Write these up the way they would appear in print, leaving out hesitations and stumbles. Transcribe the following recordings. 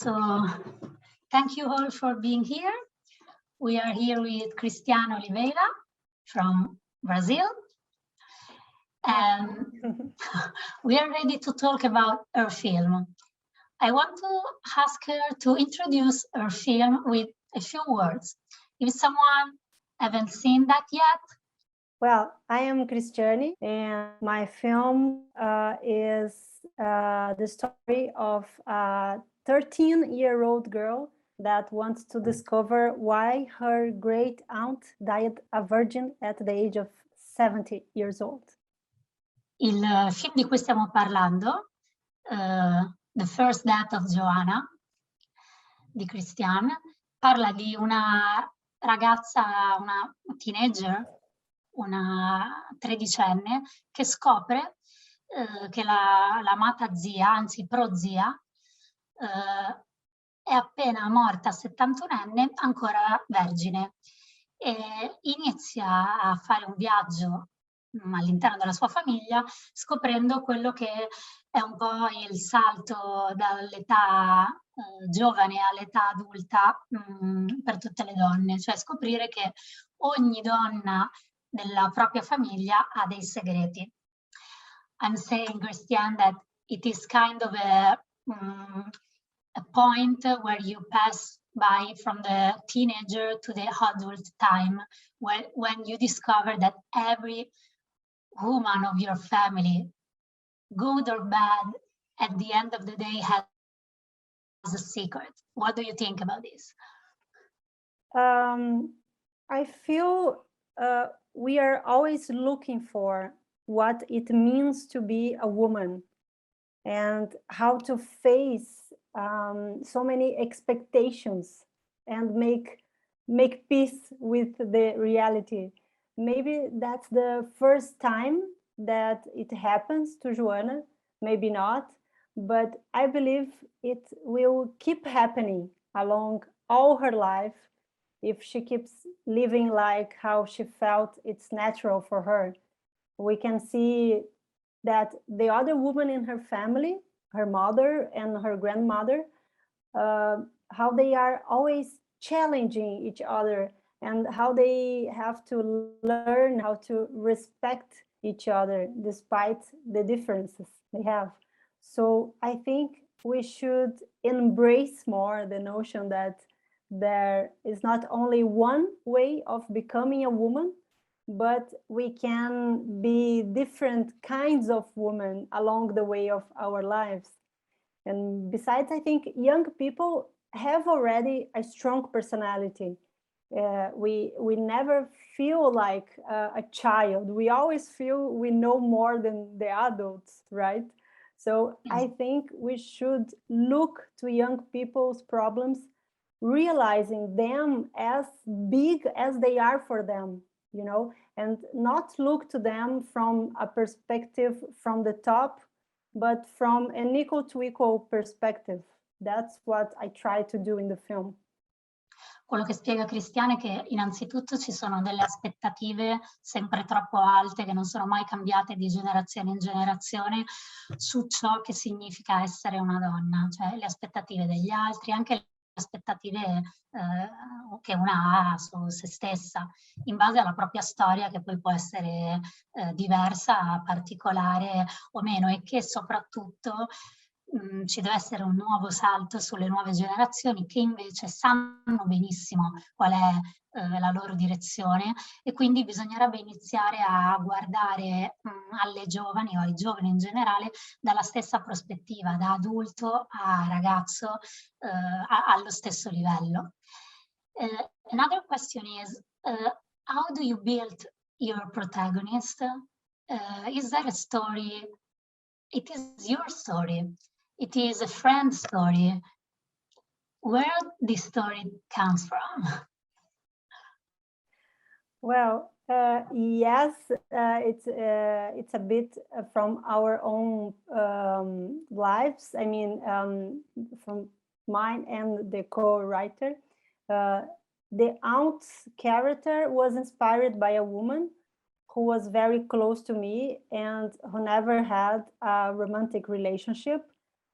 So thank you all for being here. We are here with Cristiane Oliveira from Brazil. And we are ready to talk about her film. I want to ask her to introduce her film with a few words. If someone haven't seen that yet. Well, I am Cristiane, and my film is the story of a 13-year-old girl that wants to discover why her great aunt died a virgin at the age of 70 years old. Il film di cui stiamo parlando, The First Death of Joana, di Cristiane, parla di una ragazza, una teenager, una tredicenne, che scopre che l'amata zia, anzi prozia, è appena morta, 71enne, ancora vergine, e inizia a fare un viaggio all'interno della sua famiglia, scoprendo quello che è un po' il salto dall'età giovane all'età adulta per tutte le donne, cioè scoprire che ogni donna della propria famiglia ha dei segreti. I'm saying, Cristiane, that it is kind of a point where you pass by from the teenager to the adult time, when you discover that every woman of your family, good or bad, at the end of the day has a secret. What do you think about this? I feel we are always looking for what it means to be a woman and how to face so many expectations and make peace with the reality. Maybe that's the first time that it happens to Joana, maybe not, but I believe it will keep happening along all her life if she keeps living like how she felt it's natural for her. We can see that the other woman in her family, her mother and her grandmother, how they are always challenging each other and how they have to learn how to respect each other despite the differences they have. So I think we should embrace more the notion that there is not only one way of becoming a woman, but we can be different kinds of women along the way of our lives. And besides, I think young people have already a strong personality. We never feel like a child. We always feel we know more than the adults, right? So I think we should look to young people's problems, realizing them as big as they are for them, you know, and not look to them from a perspective from the top, but from an equal to equal perspective. That's what I try to do in the film. Quello che spiega Cristiane è che innanzitutto ci sono delle aspettative sempre troppo alte che non sono mai cambiate di generazione in generazione su ciò che significa essere una donna, cioè le aspettative degli altri, anche le aspettative che una ha su se stessa, in base alla propria storia, che poi può essere diversa, particolare o meno, e che soprattutto ci deve essere un nuovo salto sulle nuove generazioni che invece sanno benissimo qual è la loro direzione, e quindi bisognerebbe iniziare a guardare alle giovani o ai giovani in generale dalla stessa prospettiva, da adulto a ragazzo, allo stesso livello. Another question is, how do you build your protagonist? Is there a story? It is your story. It is a friend's story. Where this story comes from? Well, yes, it's a bit from our own lives. I mean, from mine and the co-writer. The aunt's character was inspired by a woman who was very close to me and who never had a romantic relationship.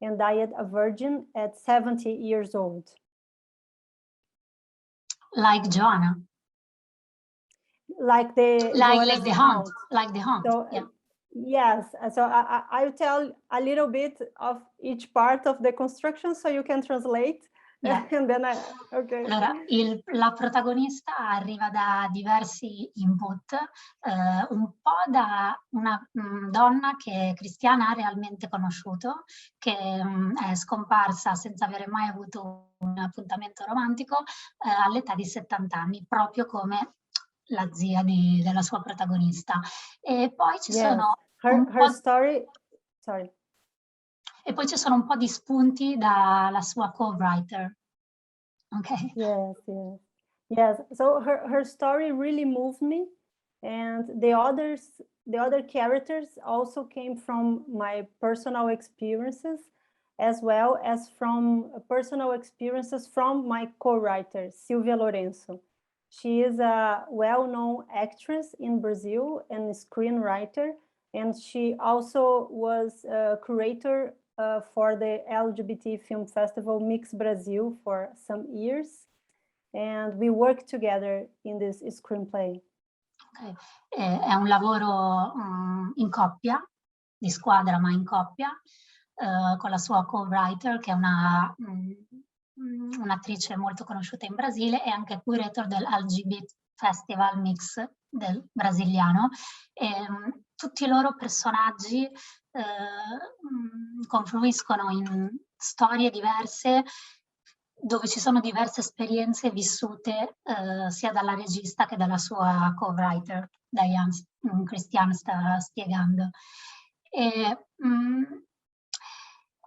and died a virgin at 70 years old. Like Joanna. Like the Hunt. Like the Hunt. So, yeah. Yes, so I'll tell a little bit of each part of the construction so you can translate. Yeah. And then okay. Allora, la protagonista arriva da diversi input, un po' da una donna che Cristiana ha realmente conosciuto, che è scomparsa senza avere mai avuto un appuntamento romantico all'età di 70 anni, proprio come la zia della sua protagonista. E poi ci sono her story, sorry. E poi ci sono un po' di spunti dalla sua co-writer. Okay. Yes. So her story really moved me, and the other characters also came from my personal experiences, as well as from personal experiences from my co-writer, Silvia Lourenço. She is a well-known actress in Brazil and screenwriter, and she also was a curator for the LGBT Film Festival Mix Brazil for some years, and we worked together in this screenplay. Okay. È un lavoro in coppia, di squadra ma in coppia, con la sua co-writer che è un'attrice molto conosciuta in Brasile e anche curator del LGBT Festival Mix del brasiliano. E, tutti i loro personaggi confluiscono in storie diverse dove ci sono diverse esperienze vissute sia dalla regista che dalla sua co-writer, Cristiane sta spiegando.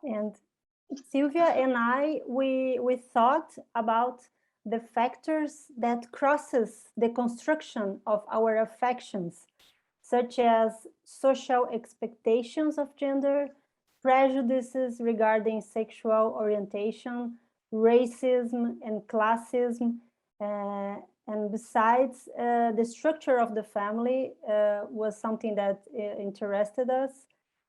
And Silvia and I, we thought about the factors that crosses the construction of our affections, such as social expectations of gender, prejudices regarding sexual orientation, racism and classism, and besides, the structure of the family was something that interested us,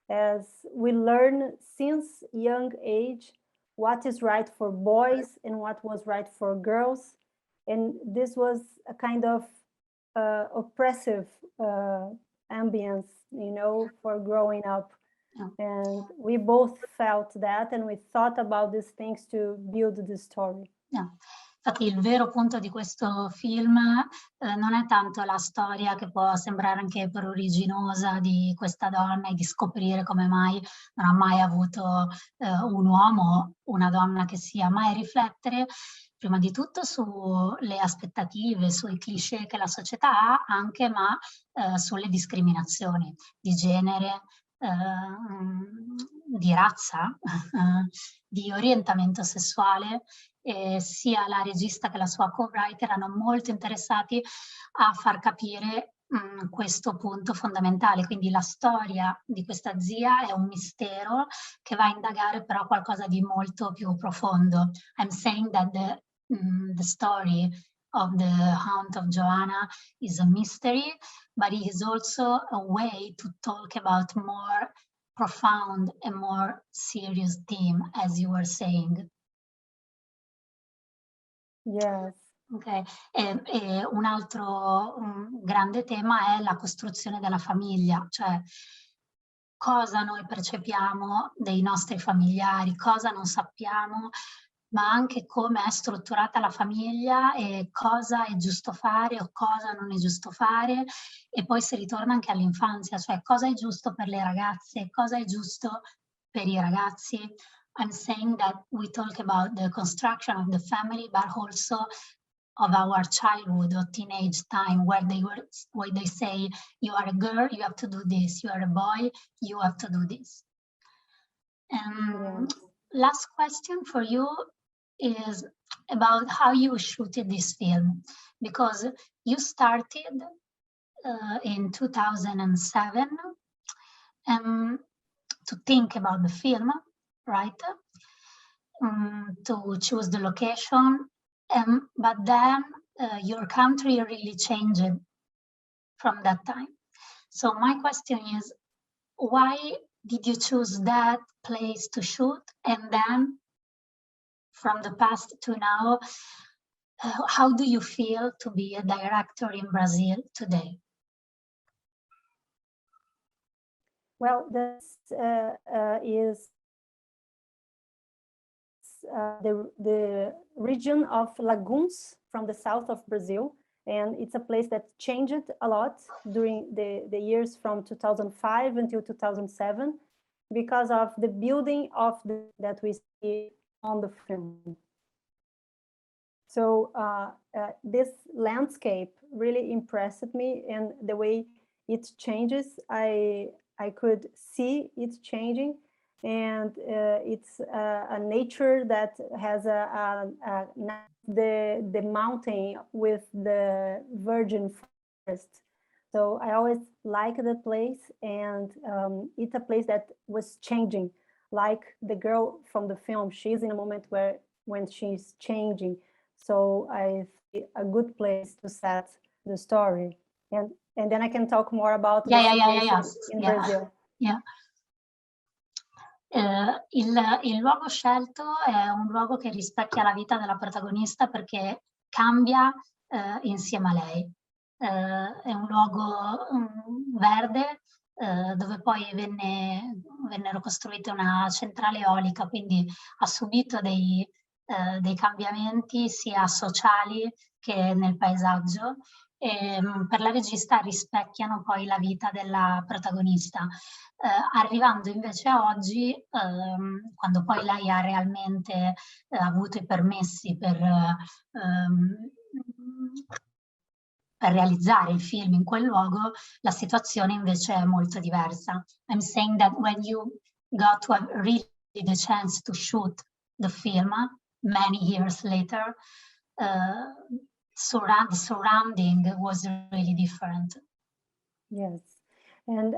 as we learn since young age what is right for boys and what was right for girls, and this was a kind of oppressive ambience, you know, for growing up. And we both felt that, and we thought about these things to build the story. Infatti il vero punto di questo film non è tanto la storia, che può sembrare anche pruriginosa, di questa donna e di scoprire come mai non ha mai avuto un uomo, una donna che sia, ma è riflettere prima di tutto sulle aspettative, sui cliché che la società ha anche, ma sulle discriminazioni di genere, di razza, di orientamento sessuale. Sia la regista che la sua co-writer erano molto interessati a far capire questo punto fondamentale. Quindi la storia di questa zia è un mistero che va a indagare però qualcosa di molto più profondo. I'm saying that the story of the Hunt of Joanna is a mystery, but it is also a way to talk about more profound and more serious theme, as you were saying. Yes. Okay. E un altro grande tema è la costruzione della famiglia, cioè cosa noi percepiamo dei nostri familiari, cosa non sappiamo, ma anche come è strutturata la famiglia e cosa è giusto fare o cosa non è giusto fare. E poi si ritorna anche all'infanzia, cioè cosa è giusto per le ragazze, cosa è giusto per i ragazzi. I'm saying that we talk about the construction of the family, but also of our childhood or teenage time, where they say, you are a girl, you have to do this, you are a boy, you have to do this. Last question for you is about how you shooted this film, because you started in 2007 to think about the film, right? To choose the location, but then your country really changed from that time. So my question is, why did you choose that place to shoot? And then from the past to now, how do you feel to be a director in Brazil today? Well, this is the region of Lagoons from the south of Brazil. And it's a place that changed a lot during the years from 2005 until 2007 because of the building of that we see on the film. So this landscape really impressed me, and the way it changes, I could see it changing, and it's a nature that has the mountain with the virgin forest. So I always like the place, and it's a place that was changing, like the girl from the film. She's in a moment when she's changing. So I think a good place to set the story, and then I can talk more about the situation in Brazil. Yeah. Il luogo scelto è un luogo che rispecchia la vita della protagonista perché cambia insieme a lei. È un luogo verde dove poi vennero costruite una centrale eolica, quindi ha subito dei cambiamenti sia sociali che nel paesaggio. E per la regista rispecchiano poi la vita della protagonista. Arrivando invece a oggi, quando poi lei ha realmente avuto i permessi per realizzare il film in quel luogo, la situazione invece è molto diversa. I'm saying that when you got to have really the chance to shoot the film many years later, the surrounding was really different. Yes. And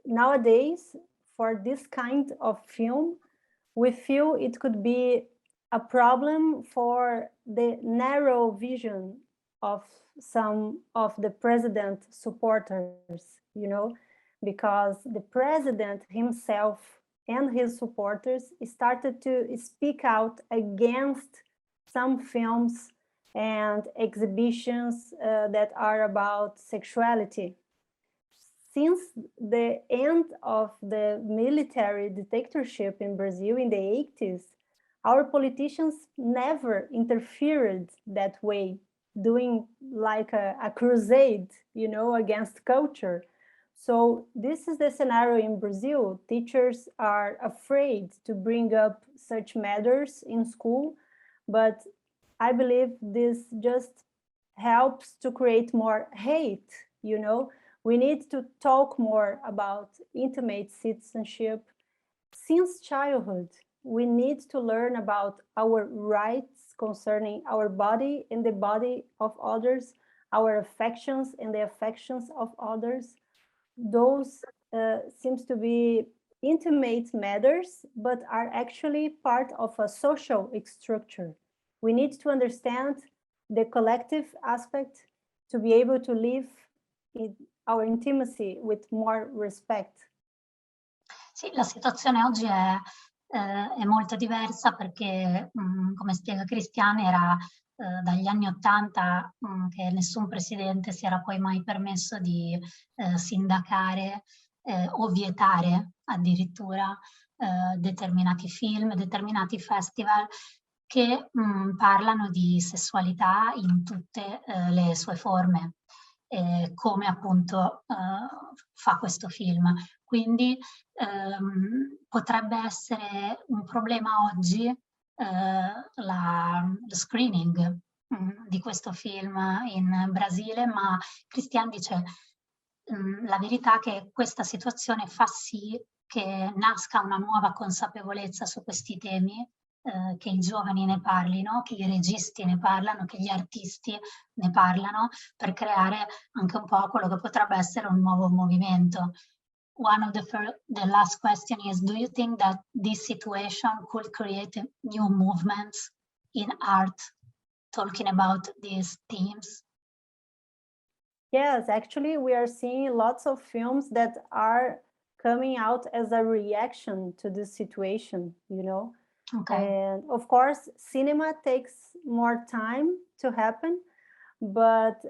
nowadays, for this kind of film, we feel it could be a problem for the narrow vision of some of the president supporters, you know, because the president himself and his supporters started to speak out against some films and exhibitions that are about sexuality. Since the end of the military dictatorship in Brazil in the 80s, our politicians never interfered that way, doing like a crusade, you know, against culture. So this is the scenario in Brazil. Teachers are afraid to bring up such matters in school, but I believe this just helps to create more hate, you know. We need to talk more about intimate citizenship. Since childhood, we need to learn about our rights concerning our body and the body of others, our affections and the affections of others. Those seems to be intimate matters, but are actually part of a social structure. We need to understand the collective aspect to be able to live in our intimacy with more respect. Sì, la situazione oggi è molto diversa perché, come spiega Cristiane, era dagli anni '80 che nessun presidente si era poi mai permesso di sindacare o vietare addirittura determinati film, determinati festival che parlano di sessualità in tutte le sue forme. Come appunto fa questo film. Quindi potrebbe essere un problema oggi lo screening di questo film in Brasile, ma Cristiane dice la verità è che questa situazione fa sì che nasca una nuova consapevolezza su questi temi, che i giovani ne parlino, che i registi ne parlano, che gli artisti ne parlano, per creare anche un po' quello che potrebbe essere un nuovo movimento. One of the last question is, do you think that this situation could create new movements in art talking about these themes? Yes, actually, we are seeing lots of films that are coming out as a reaction to this situation, you know. Okay. And of course, cinema takes more time to happen, but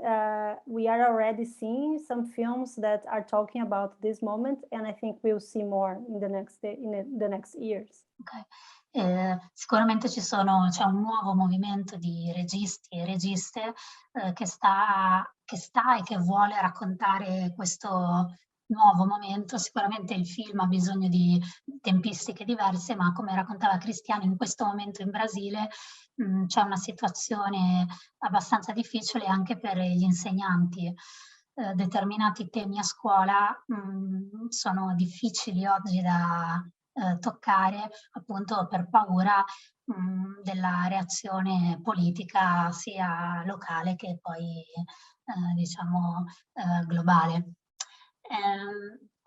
we are already seeing some films that are talking about this moment, and I think we'll see more in the next years. Okay. Sicuramente c'è un nuovo movimento di registi e registe che sta e che vuole raccontare questo nuovo momento. Sicuramente il film ha bisogno di tempistiche diverse, ma come raccontava Cristiane, in questo momento in Brasile c'è una situazione abbastanza difficile anche per gli insegnanti. Determinati temi a scuola sono difficili oggi da toccare, appunto per paura della reazione politica sia locale che poi diciamo globale.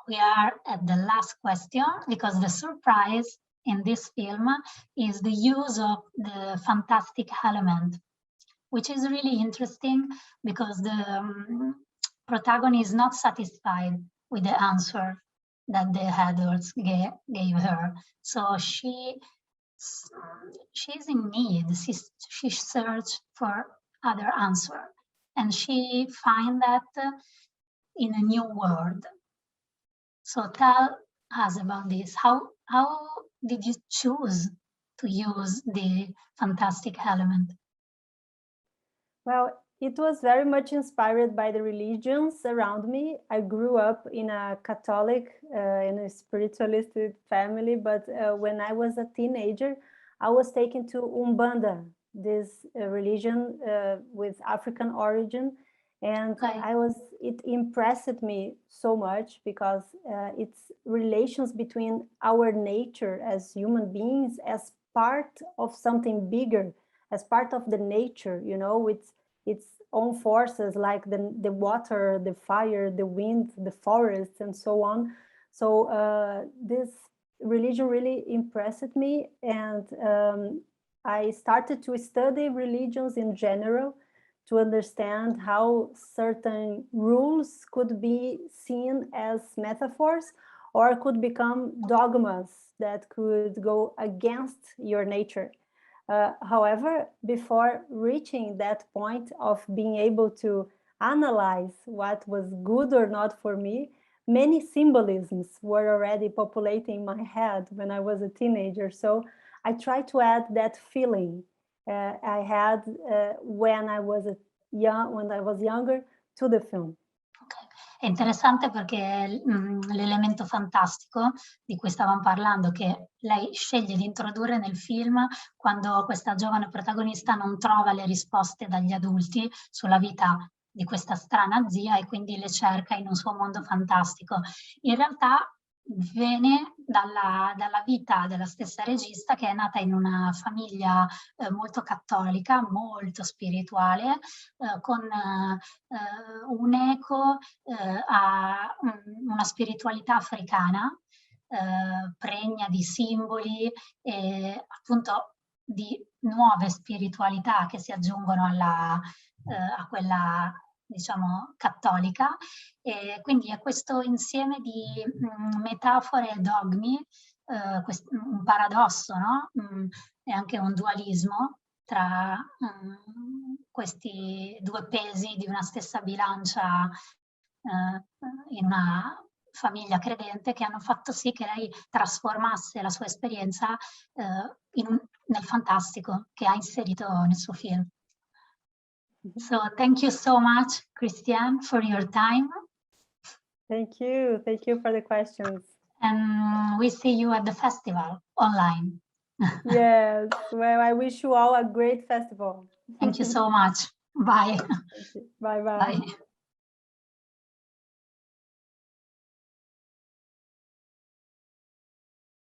We are at the last question, because the surprise in this film is the use of the fantastic element, which is really interesting because the protagonist is not satisfied with the answer that the adults gave her. So she's in need. She searched for other answer, and she find that in a new world. So tell us about this. How did you choose to use the fantastic element? Well, it was very much inspired by the religions around me. I grew up in a Catholic and a spiritualist family, but when I was a teenager, I was taken to Umbanda, this religion with African origin. And it impressed me so much because it's relations between our nature as human beings as part of something bigger, as part of the nature, you know, with its own forces like the water, the fire, the wind, the forest, and so on. So this religion really impressed me, and I started to study religions in general to understand how certain rules could be seen as metaphors or could become dogmas that could go against your nature. However, before reaching that point of being able to analyze what was good or not for me, many symbolisms were already populating my head when I was a teenager. So I tried to add that feeling I had when I was younger to the film. È interessante perché l'elemento fantastico di cui stavamo parlando, che lei sceglie di introdurre nel film quando questa giovane protagonista non trova le risposte dagli adulti sulla vita di questa strana zia e quindi le cerca in un suo mondo fantastico. In realtà viene dalla vita della stessa regista, che è nata in una famiglia molto cattolica, molto spirituale, con un'eco a una spiritualità africana, pregna di simboli e appunto di nuove spiritualità che si aggiungono a quella, diciamo, cattolica, e quindi è questo insieme di metafore e dogmi, un paradosso, no? E anche un dualismo tra questi due pesi di una stessa bilancia in una famiglia credente, che hanno fatto sì che lei trasformasse la sua esperienza nel fantastico che ha inserito nel suo film. So thank you so much, Cristiane, for your time. Thank you for the questions. And we see you at the festival online. Yes, well, I wish you all a great festival. Thank you so much. Bye. Bye-bye. Bye.